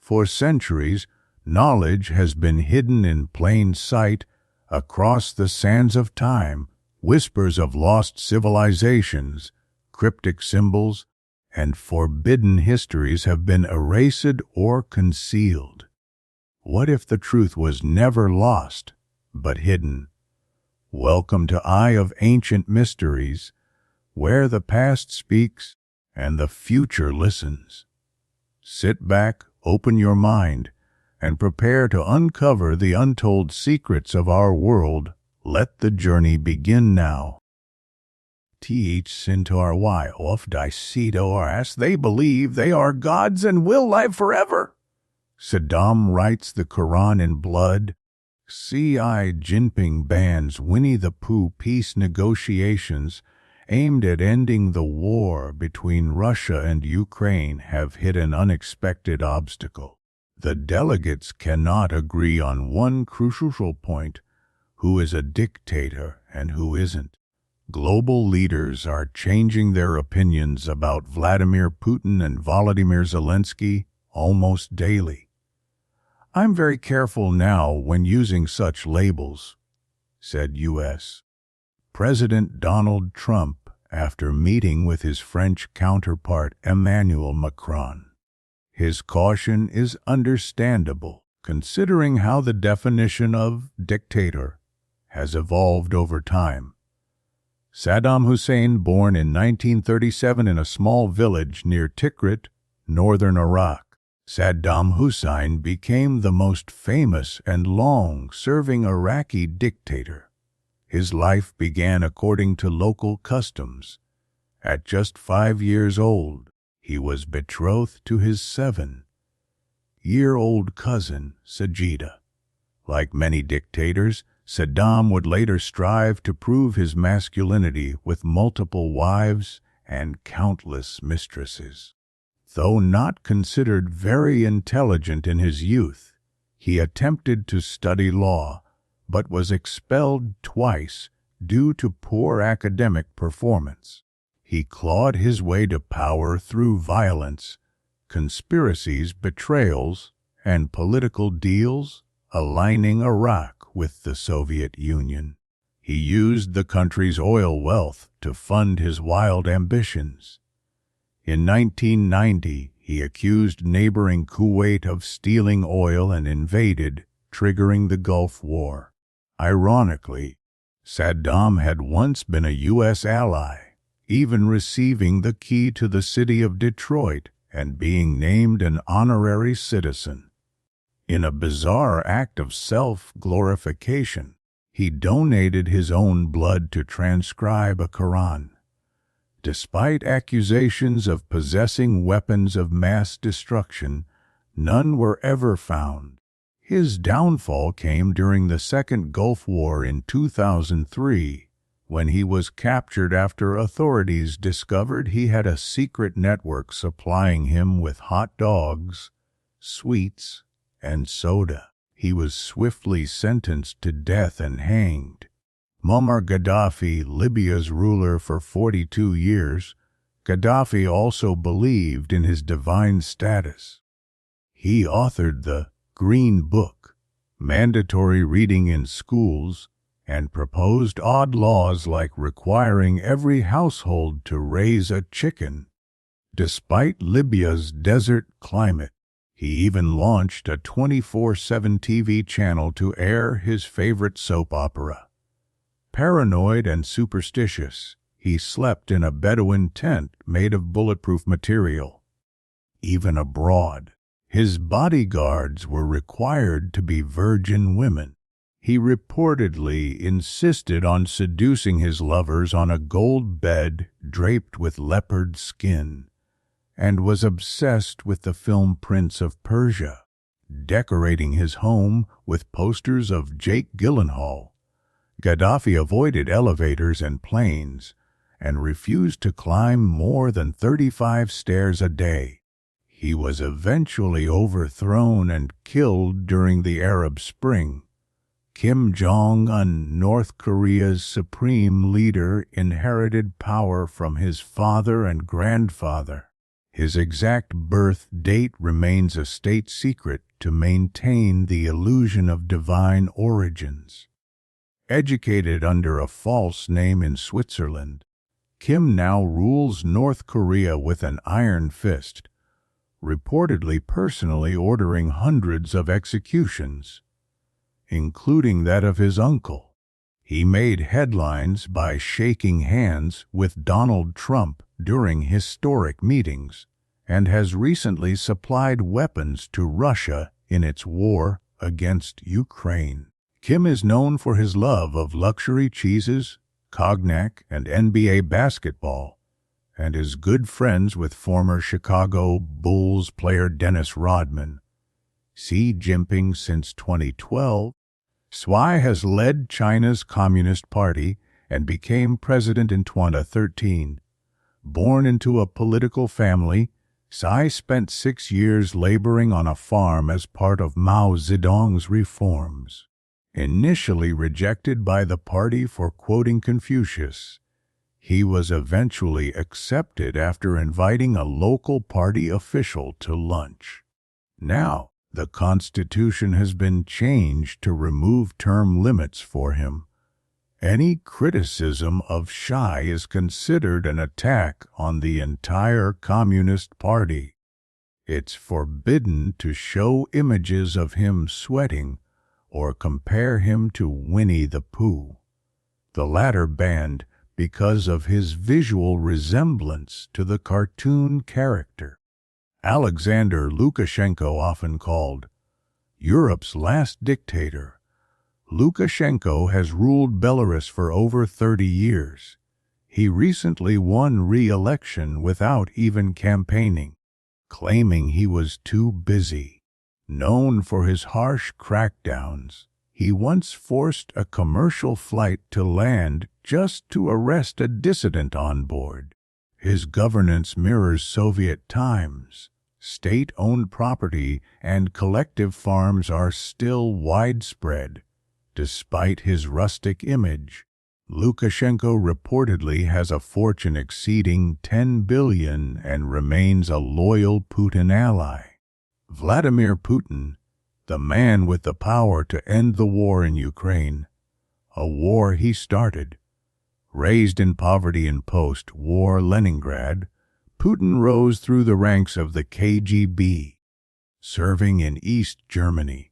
For centuries, knowledge has been hidden in plain sight across the sands of time. Whispers of lost civilizations, cryptic symbols, and forbidden histories have been erased or concealed. What if the truth was never lost, but hidden? Welcome to Eye of Ancient Mysteries, where the past speaks and the future listens. Sit back, open your mind, and prepare to uncover the untold secrets of our world. Let the journey begin now. Of Dictators, they believe they are gods and will live forever. Saddam writes the Quran in blood. Xi Jinping bans Winnie the Pooh peace negotiations aimed at ending the war between Russia and Ukraine have hit an unexpected obstacle. The delegates cannot agree on one crucial point: who is a dictator and who isn't. Global leaders are changing their opinions about Vladimir Putin and Volodymyr Zelensky almost daily. I'm very careful now when using such labels, said U.S. President Donald Trump after meeting with his French counterpart Emmanuel Macron. His caution is understandable, considering how the definition of dictator has evolved over time. Saddam Hussein, born in 1937 in a small village near Tikrit, northern Iraq. Saddam Hussein became the most famous and long-serving Iraqi dictator. His life began according to local customs. At just 5 years old, he was betrothed to his 7-year-old cousin, Sajida. Like many dictators, Saddam would later strive to prove his masculinity with multiple wives and countless mistresses. Though not considered very intelligent in his youth, he attempted to study law, but was expelled twice due to poor academic performance. He clawed his way to power through violence, conspiracies, betrayals, and political deals, aligning Iraq with the Soviet Union. He used the country's oil wealth to fund his wild ambitions. In 1990, he accused neighboring Kuwait of stealing oil and invaded, triggering the Gulf War. Ironically, Saddam had once been a U.S. ally, even receiving the key to the city of Detroit and being named an honorary citizen. In a bizarre act of self-glorification, he donated his own blood to transcribe a Quran. Despite accusations of possessing weapons of mass destruction, none were ever found. His downfall came during the Second Gulf War in 2003, when he was captured after authorities discovered he had a secret network supplying him with hot dogs, sweets, and soda. He was swiftly sentenced to death and hanged. Muammar Gaddafi, Libya's ruler for 42 years, Gaddafi also believed in his divine status. He authored the Green Book, mandatory reading in schools, and proposed odd laws like requiring every household to raise a chicken. Despite Libya's desert climate, he even launched a 24/7 TV channel to air his favorite soap opera. Paranoid and superstitious, he slept in a Bedouin tent made of bulletproof material. Even abroad, his bodyguards were required to be virgin women. He reportedly insisted on seducing his lovers on a gold bed draped with leopard skin, and was obsessed with the film Prince of Persia, decorating his home with posters of Jake Gyllenhaal. Gaddafi avoided elevators and planes and refused to climb more than 35 stairs a day. He was eventually overthrown and killed during the Arab Spring. Kim Jong-un, North Korea's supreme leader, inherited power from his father and grandfather. His exact birth date remains a state secret to maintain the illusion of divine origins. Educated under a false name in Switzerland, Kim now rules North Korea with an iron fist, reportedly personally ordering hundreds of executions, including that of his uncle. He made headlines by shaking hands with Donald Trump during historic meetings and has recently supplied weapons to Russia in its war against Ukraine. Kim is known for his love of luxury cheeses, cognac, and NBA basketball, and is good friends with former Chicago Bulls player Dennis Rodman. Xi Jinping since 2012. Xi has led China's Communist Party and became president in 2013. Born into a political family, Xi spent 6 years laboring on a farm as part of Mao Zedong's reforms. Initially rejected by the party for quoting Confucius, he was eventually accepted after inviting a local party official to lunch. Now, the Constitution has been changed to remove term limits for him. Any criticism of Xi is considered an attack on the entire Communist Party. It's forbidden to show images of him sweating or compare him to Winnie the Pooh, the latter banned because of his visual resemblance to the cartoon character. Alexander Lukashenko, often called Europe's last dictator, Lukashenko has ruled Belarus for over 30 years. He recently won re-election without even campaigning, claiming he was too busy. Known for his harsh crackdowns, he once forced a commercial flight to land just to arrest a dissident on board. His governance mirrors Soviet times. State-owned property and collective farms are still widespread. Despite his rustic image, Lukashenko reportedly has a fortune exceeding $10 billion and remains a loyal Putin ally. Vladimir Putin, the man with the power to end the war in Ukraine, a war he started. Raised in poverty in post-war Leningrad, Putin rose through the ranks of the KGB, serving in East Germany.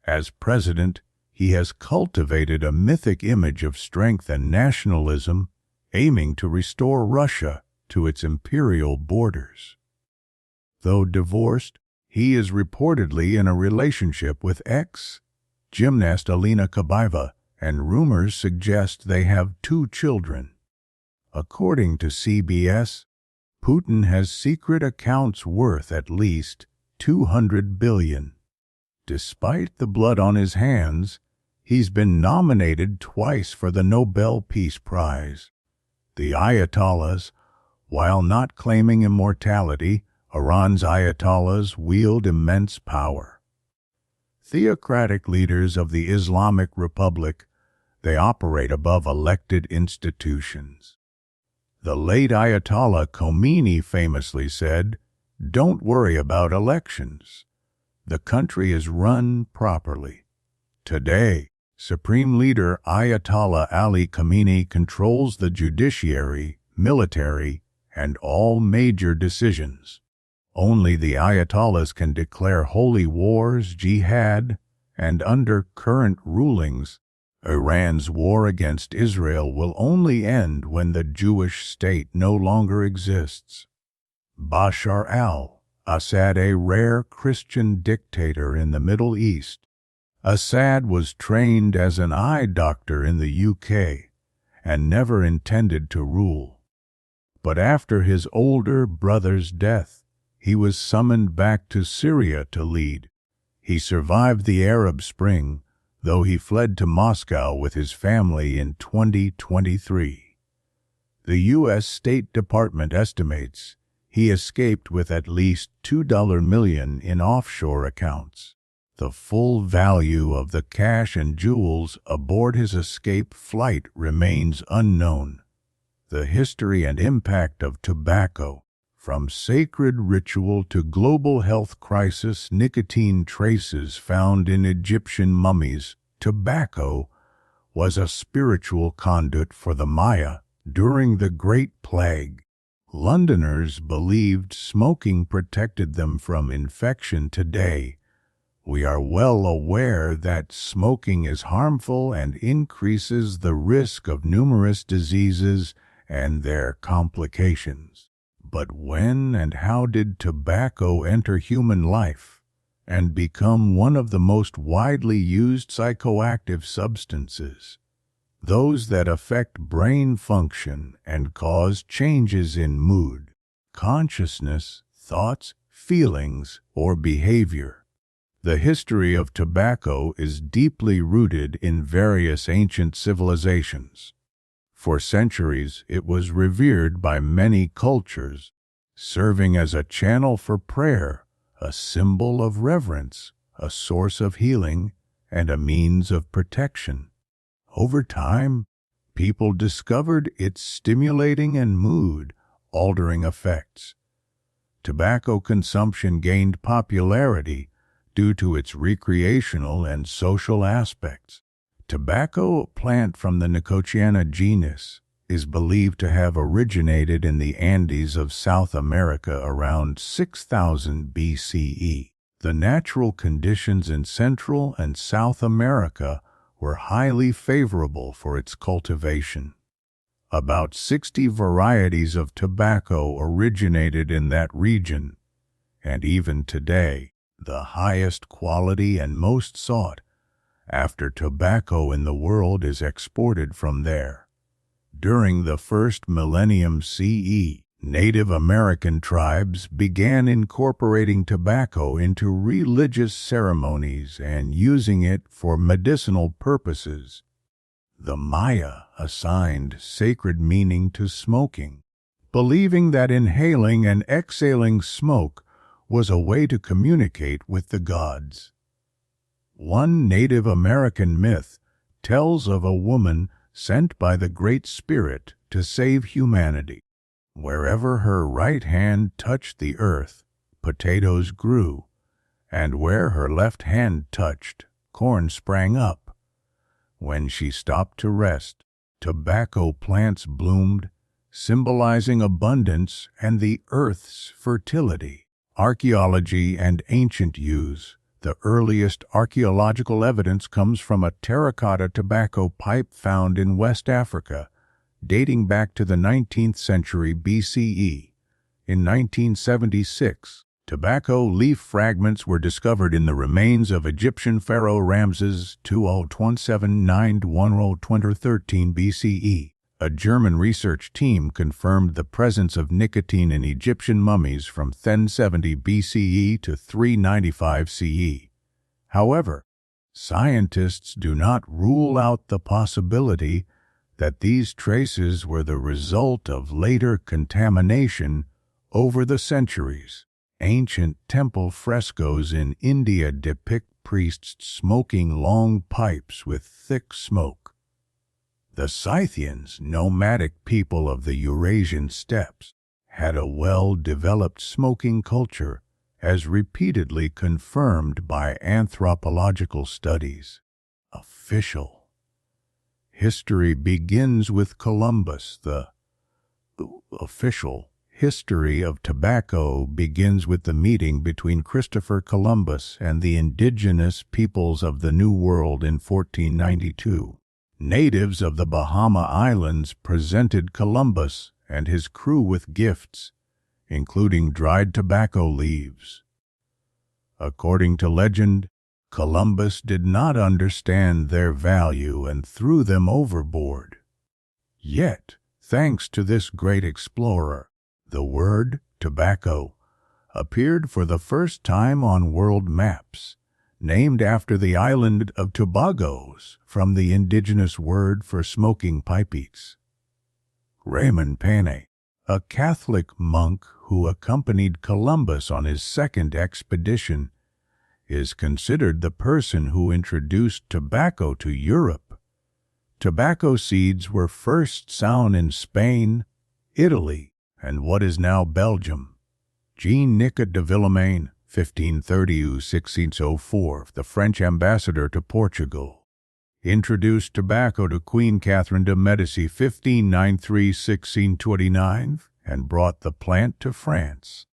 As president, he has cultivated a mythic image of strength and nationalism, aiming to restore Russia to its imperial borders. Though divorced, he is reportedly in a relationship with ex-gymnast Alina Kabaeva, and rumors suggest they have 2 children. According to CBS, Putin has secret accounts worth at least $200 billion. Despite the blood on his hands, he's been nominated twice for the Nobel Peace Prize. The Ayatollahs, while not claiming immortality, Iran's Ayatollahs wield immense power. Theocratic leaders of the Islamic Republic, they operate above elected institutions. The late Ayatollah Khomeini famously said, "Don't worry about elections. The country is run properly." Today, Supreme Leader Ayatollah Ali Khamenei controls the judiciary, military, and all major decisions. Only the Ayatollahs can declare holy wars, jihad, and under current rulings, Iran's war against Israel will only end when the Jewish state no longer exists. Bashar al-Assad, a rare Christian dictator in the Middle East. Assad was trained as an eye doctor in the UK and never intended to rule. But after his older brother's death, he was summoned back to Syria to lead. He survived the Arab Spring, though he fled to Moscow with his family in 2023. The U.S. State Department estimates he escaped with at least $2 million in offshore accounts. The full value of the cash and jewels aboard his escape flight remains unknown. The history and impact of tobacco, From sacred ritual to global health crisis, nicotine traces found in Egyptian mummies, tobacco was a spiritual conduit for the Maya during the Great Plague. Londoners believed smoking protected them from infection. Today, we are well aware that smoking is harmful and increases the risk of numerous diseases and their complications. But when and how did tobacco enter human life and become one of the most widely used psychoactive substances, those that affect brain function and cause changes in mood, consciousness, thoughts, feelings, or behavior? The history of tobacco is deeply rooted in various ancient civilizations. For centuries, it was revered by many cultures, serving as a channel for prayer, a symbol of reverence, a source of healing, and a means of protection. Over time, people discovered its stimulating and mood-altering effects. Tobacco consumption gained popularity due to its recreational and social aspects. Tobacco, a plant from the Nicotiana genus, is believed to have originated in the Andes of South America around 6000 BCE. The natural conditions in Central and South America were highly favorable for its cultivation. About 60 varieties of tobacco originated in that region, and even today, the highest quality and most sought after tobacco in the world is exported from there. During the first millennium CE, Native American tribes began incorporating tobacco into religious ceremonies and using it for medicinal purposes. The Maya assigned sacred meaning to smoking, believing that inhaling and exhaling smoke was a way to communicate with the gods. One Native American myth tells of a woman sent by the Great Spirit to save humanity. Wherever her right hand touched the earth, potatoes grew, and where her left hand touched, corn sprang up. When she stopped to rest, tobacco plants bloomed, symbolizing abundance and the earth's fertility. Archaeology and ancient use. The earliest archaeological evidence comes from a terracotta tobacco pipe found in West Africa, dating back to the 19th century BCE. In 1976, tobacco leaf fragments were discovered in the remains of Egyptian pharaoh Ramses II 2013 BCE. A German research team confirmed the presence of nicotine in Egyptian mummies from 1070 BCE to 395 CE. However, scientists do not rule out the possibility that these traces were the result of later contamination over the centuries. Ancient temple frescoes in India depict priests smoking long pipes with thick smoke. The Scythians, nomadic people of the Eurasian steppes, had a well-developed smoking culture, as repeatedly confirmed by anthropological studies. Official history begins with Columbus. The official history of tobacco begins with the meeting between Christopher Columbus and the indigenous peoples of the New World in 1492. Natives of the Bahama Islands presented Columbus and his crew with gifts, including dried tobacco leaves. According to legend, Columbus did not understand their value and threw them overboard. Yet, thanks to this great explorer, the word tobacco appeared for the first time on world maps, named after the island of Tobagos, from the indigenous word for smoking pipes. Raymond Pane, a Catholic monk who accompanied Columbus on his second expedition, is considered the person who introduced tobacco to Europe. Tobacco seeds were first sown in Spain, Italy, and what is now Belgium. Jean-Nicot de Villemain, 1530–1604, the French ambassador to Portugal, introduced tobacco to Queen Catherine de Medici, 1593–1629, and brought the plant to France.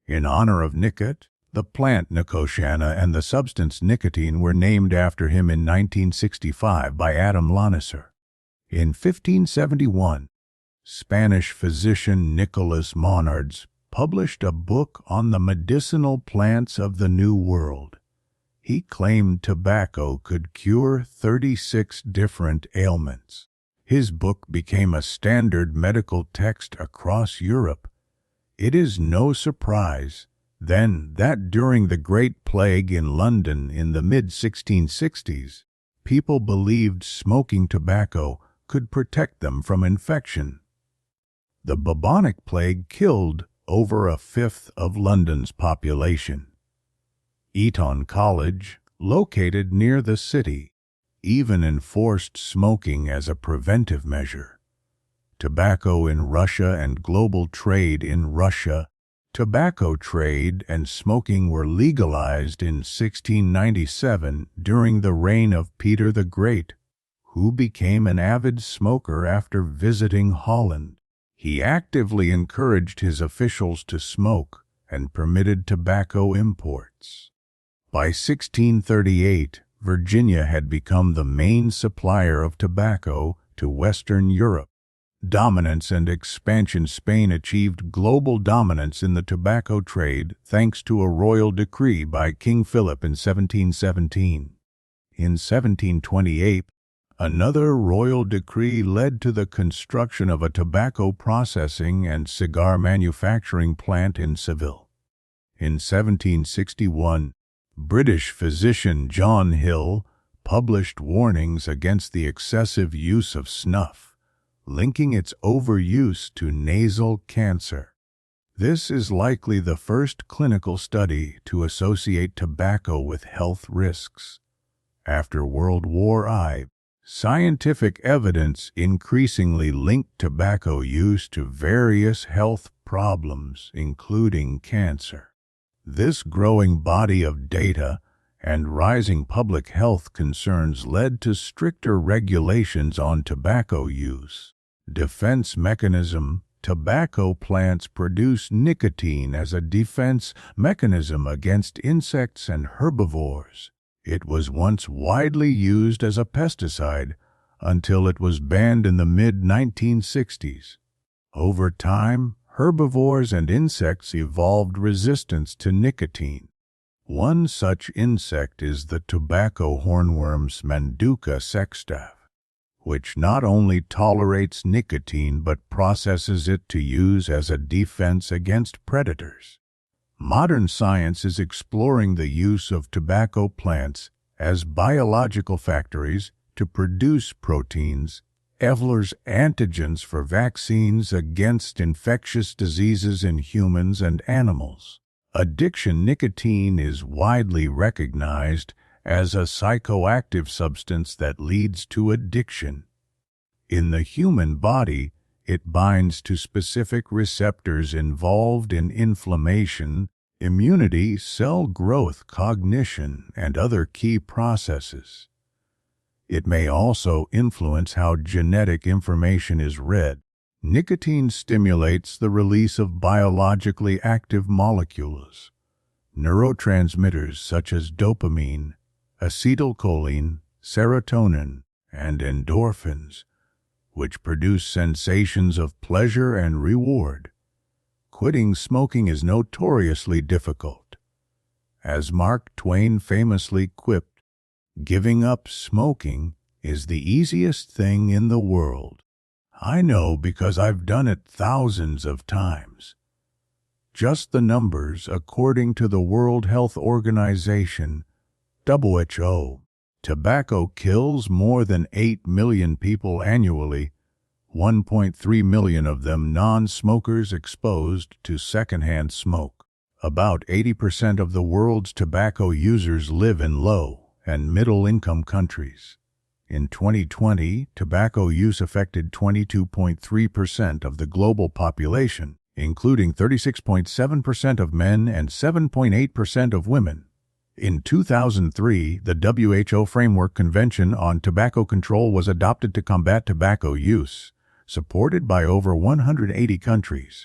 In honor of Nicot, the plant Nicotiana and the substance nicotine were named after him in 1965 by Adam Lanesser. In 1571, Spanish physician Nicolas Monardes published a book on the medicinal plants of the New World. He claimed tobacco could cure 36 different ailments. His book became a standard medical text across Europe. It is no surprise, then, that during the Great Plague in London in the mid-1660s, people believed smoking tobacco could protect them from infection. The bubonic plague killed over a fifth of London's population. Eton College, located near the city, even enforced smoking as a preventive measure. Tobacco in Russia and global trade in Russia. Tobacco trade and smoking were legalized in 1697 during the reign of Peter the Great, who became an avid smoker after visiting Holland. He actively encouraged his officials to smoke and permitted tobacco imports. By 1638, Virginia had become the main supplier of tobacco to Western Europe. Dominance and expansion. Spain achieved global dominance in the tobacco trade thanks to a royal decree by King Philip in 1717. In 1728, another royal decree led to the construction of a tobacco processing and cigar manufacturing plant in Seville. In 1761, British physician John Hill published warnings against the excessive use of snuff, linking its overuse to nasal cancer. This is likely the first clinical study to associate tobacco with health risks. After World War I, scientific evidence increasingly linked tobacco use to various health problems, including cancer. This growing body of data and rising public health concerns led to stricter regulations on tobacco use. Defense mechanism. Tobacco plants produce nicotine as a defense mechanism against insects and herbivores. It was once widely used as a pesticide until it was banned in the mid-1960s. Over time, herbivores and insects evolved resistance to nicotine. One such insect is the tobacco hornworm's Manduca sexstaph, which not only tolerates nicotine but processes it to use as a defense against predators. Modern science is exploring the use of tobacco plants as biological factories to produce proteins, Evler's antigens for vaccines against infectious diseases in humans and animals. Addiction. Nicotine is widely recognized as a psychoactive substance that leads to addiction. In the human body, it binds to specific receptors involved in inflammation, immunity, cell growth, cognition, and other key processes. It may also influence how genetic information is read. Nicotine stimulates the release of biologically active molecules, neurotransmitters such as dopamine, acetylcholine, serotonin, and endorphins, which produce sensations of pleasure and reward. Quitting smoking is notoriously difficult. As Mark Twain famously quipped, "Giving up smoking is the easiest thing in the world. I know because I've done it thousands of times." Just the numbers, according to the World Health Organization, WHO. Tobacco kills more than 8 million people annually, 1.3 million of them non-smokers exposed to secondhand smoke. About 80% of the world's tobacco users live in low and middle-income countries. In 2020, tobacco use affected 22.3% of the global population. including 36.7% of men and 7.8% of women. In 2003, the WHO Framework Convention on Tobacco Control was adopted to combat tobacco use, supported by over 180 countries.